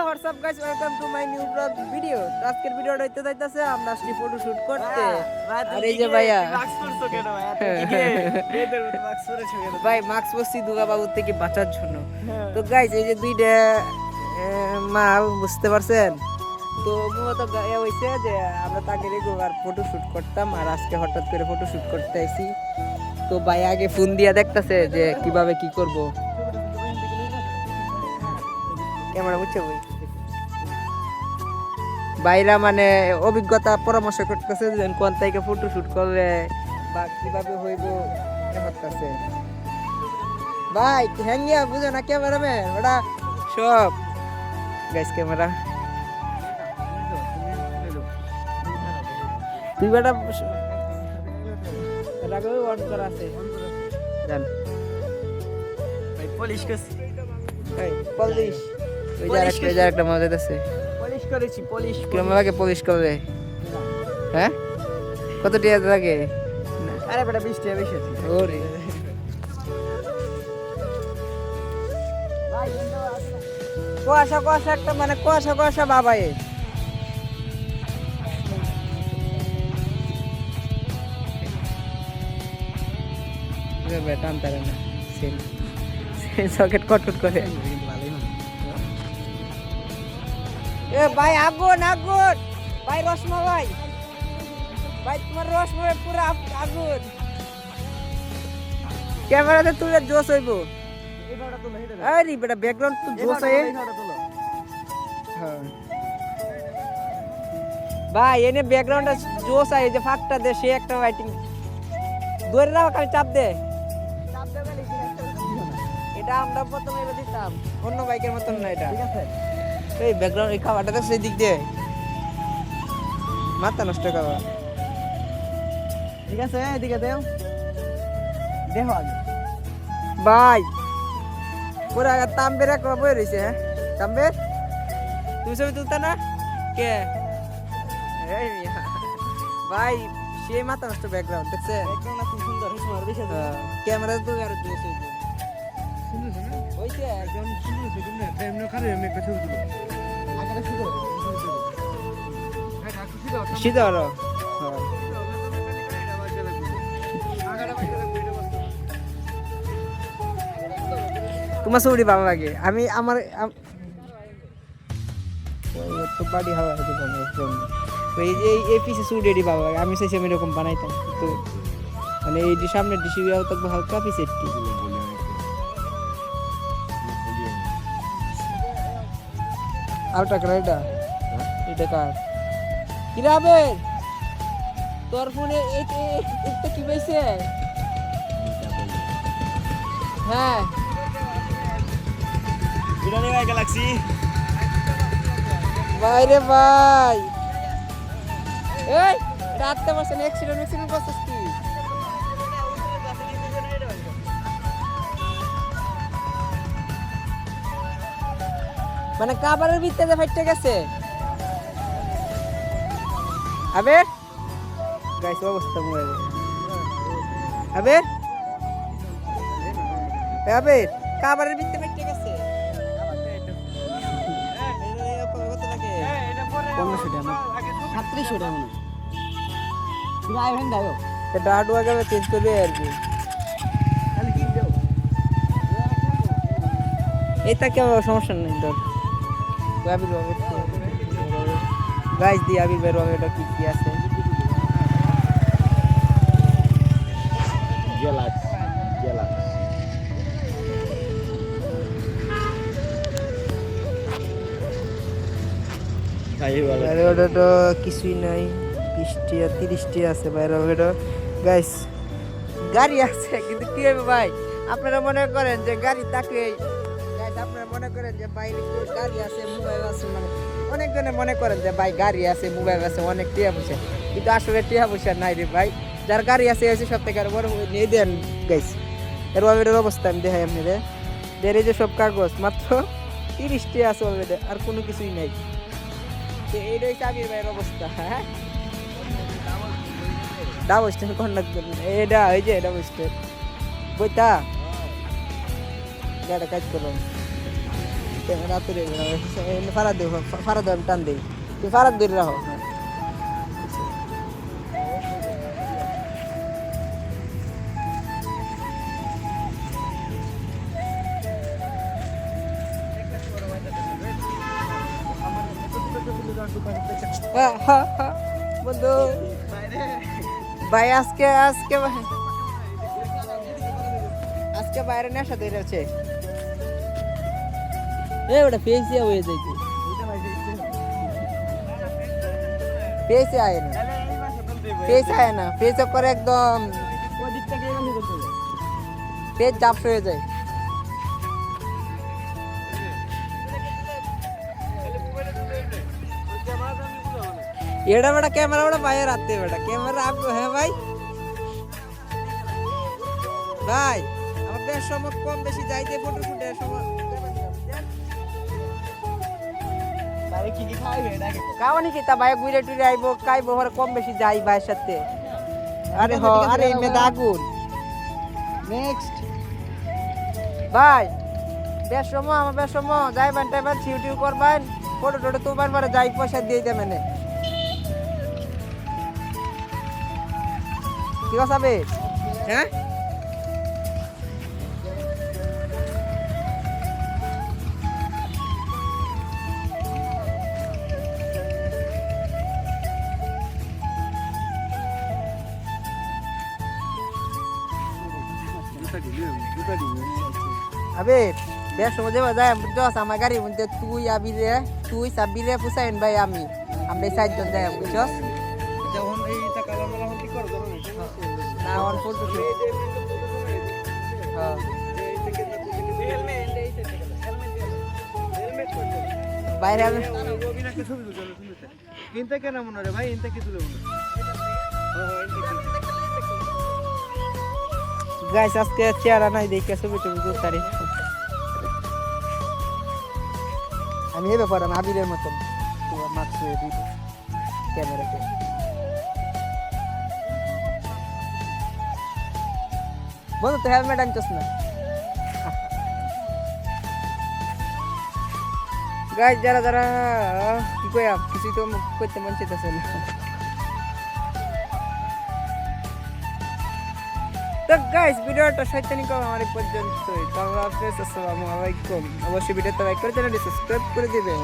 WhatsApp guys, welcome to my new blog video. আজকের ভিডিওটা হইতে যাইতাছে আমরা আসছি ফটো শুট করতে। আর এই যে ভাইয়া মাস্ক পরছো কেন ভাই? তুমি কি এদের মতো মাস্ক পরেছো কেন? ভাই মাস্ক পরছি দুগা বাবু থেকে বাঁচার জন্য। তো গাইস এই যে দুইটা মাল বুঝতে পারছেন। তো মূলত গায়ে হইছে যে আমরা তাকে রেগুলার ফটো শুট করতাম, আর আজকে হঠাৎ করে ফটো শুট করতে আইছি। তো ভাই আগে ফোন দিয়া দেখতাছে যে কিভাবে কি করব। ক্যামেরা বুঝছে বই বাইরা মানে অভিজ্ঞতা পরামর্শ করতেছে যে কোন থেকে ফটো শুট করলে বা কিভাবে হইব করতেছে। ভাই হ্যাঙ্গিয়া বুঝে না ক্যামেরাম্যান ওটা সব গাইস ক্যামেরা তুই বেটা রাগবে অন করা আছে জান ভাই পলিশ করছি। এই পলিশ ওই যে একটা মজা আছে পলিশ করেছি, পলিশ। কেমন লাগে পলিশ করলে? হ্যাঁ কত টাকা লাগে? আরে বেটা 20 টাকা বেশি আছে। ওরে কুয়াশা কুয়াশা একটা মানে কুয়াশা কুয়াশা বাবাই টানতে না সকেট কটকট করে। এ ভাই আগুন আগুন ভাই রসমালাই ভাই তোমার রসমালাই পুরো আগুন ক্যামেরাতে তুলে জোস হইব। আরে বেটা ব্যাকগ্রাউন্ড তো জোস হয়। হ্যাঁ ভাই এনে ব্যাকগ্রাউন্ডে জোস আয় যে ফাঁকটা দে সে একটা লাইটিং ধরে রাখ খালি চাপ দে। এটা আমরা প্রথমে এবার দিতাম অন্য বাইকের মতন না এটা। ঠিক আছে এই ব্যাকগ্রাউন্ড এই খাবারটা তো সেই দিক দিয়ে মাথা নষ্ট খাবার। ঠিক আছে এদিকে দেও, দেখো আগে ভাই পুরা তাম্বের এক বই রয়েছে। হ্যাঁ তাম্বের তুমি ছবি তুলতে না কে? এই মিয়া ভাই সে মাথা নষ্ট ব্যাকগ্রাউন্ড দেখছে। ব্যাকগ্রাউন্ড খুব সুন্দর হয়েছে, আর বেশি ক্যামেরা তো আর জোস হইব হইছে একদম সুন্দর হয়েছে। তুমি এমনি খালি আমি একটা ছবি তুলো আগে শুরু করো। হ্যাঁ কাকু সিধা সিধা হলো। তোমার ছবি ভালো লাগে। আমি আমার তো বাড়ি হাওয়া এই যে এই পিসে ছবিটি ভালো লাগে। আমি চাইছি আমি এরকম বানাইতাম তো মানে এই যে সামনে ডিসি থাকবো হালকা পিসে আউটা করে এটা এটা কার কি রাবে তোর ফোনে একটা কি পাইছে? হ্যাঁ বিরানি ভাই গ্যালাক্সি ভাই রে ভাই এই রাতে বসে অ্যাক্সিডেন্ট করছিস কি? মানে কাবারের ভিতরে ফাইটে গেছে আবে গাইস অবস্থা মোবাইল আবে আবে কাবারের ভিতরে ফাইটে গেছে। কত লাগে? 1500 টাকা 3700 টাকা মনে তুমি আই ভেন দাও এটা হার্ডওয়ার করে চেঞ্জ করবে আর কি। খালি কি দাও এটা কেউ সমস্যা নেই তোর আবির বাবু গাইস দি আবির বের হবে এটা কি কি আছে গ্যালাক্সি আরে ওটা তো কিছুই নাই 20 টা 30 টা আছে বাইরে ওটা গাইস গাড়ি আছে কিন্তু কি হবে ভাই আপনারা মনে করেন যে গাড়ি থাকলে গাইস আপনারা মনে করেন যে বাইরে গাড়ি আছে মোবাইল আছে মানে অনেক জনে মনে করেন যে ভাই গাড়ি আছে মোবাইল আছে অনেক টিয়া পয়সা কিন্তু আসলে টিয়া পয়সা নাই রে ভাই। যার গাড়ি আছে হচ্ছে সব থেকে বড় নিয়ে দেন গাইস। এর ওয়াবের অবস্থা আমি দেখাই আপনাদের দের এই যে সব কাগজ মাত্র 30 টা আছে অলরেডি আর কোনো কিছুই নাই। এইটাই আবির ভাইয়ের অবস্থা। হ্যাঁ ডাবল স্ট্যান্ড কন্ডাক্ট এটা ওই যে ডাবল স্ট্যান্ড বইটা গাড়ি কাজ করলাম ক্যামেরা তুলে ফারা দেব টান দেই তুই ফারাক ধরে রাখো বন্ধু ভাই আজকে আজকে আজকে বাইরে নেশা ধরে আছে ওটা ফেসিয়া হয়ে যাইছে ফেসে আয় না ফেস আয় না ফেস করে একদম ফেস জাপস হয়ে যায় एड़ा बड़ा कैमरा बड़ा बाहर आते बेटा कैमरा आपको है भाई भाई আমার বেশ সময় কম বেশি যাইতে ফটো শুটের সময় ভাই কি কি খাইবে নাকি কাওনি কি তা ভাই ঘুরে টুরে আইবো খাইবো হর কম বেশি যাই ভাইয়ের সাথে আরে হ আরে মে দাগুন নেক্সট ভাই বেশ সময় আমার বেশ সময় যাইবেন টাইবেন ছিউটিউ করবেন ফটো টটো তুলবেন পরে যাই পয়সা দিয়ে দেবেন কি কথা বে হ্যাঁ আবে বেশ সময় যাবা যায় বুঝছস আমার গাড়ি মধ্যে তুই আবি রে তুই সাবি রে পুসাইন ভাই আমি আমরা চারজন যাই বুঝছস যখন এই টাকা মেলা হল কি করব না অন ফটো হ্যাঁ বাইরে আমি অভিনয়কে ছবি তুলতে শুনতে ইনতে কেন মনে রে ভাই ইনতে কি তুলে মনে গাইস আজকে চেহারা নাই দেখে ছবি টবি তুলতে পারি আমি এই ব্যাপারে আবিরের মতন তোমার মাছ ছুঁয়ে দিই ক্যামেরাতে বন্ধু তো হেলমেট আনছস না গাইস যারা যারা কি কইয়া কিছু তো করতে মন চাইতেছে না তো গাইস ভিডিওটা শয়তানি আমার এই পর্যন্তই। তো আসসালামু আলাইকুম। অবশ্যই ভিডিওটা লাইক করে চ্যানেলটি সাবস্ক্রাইব করে দিবেন।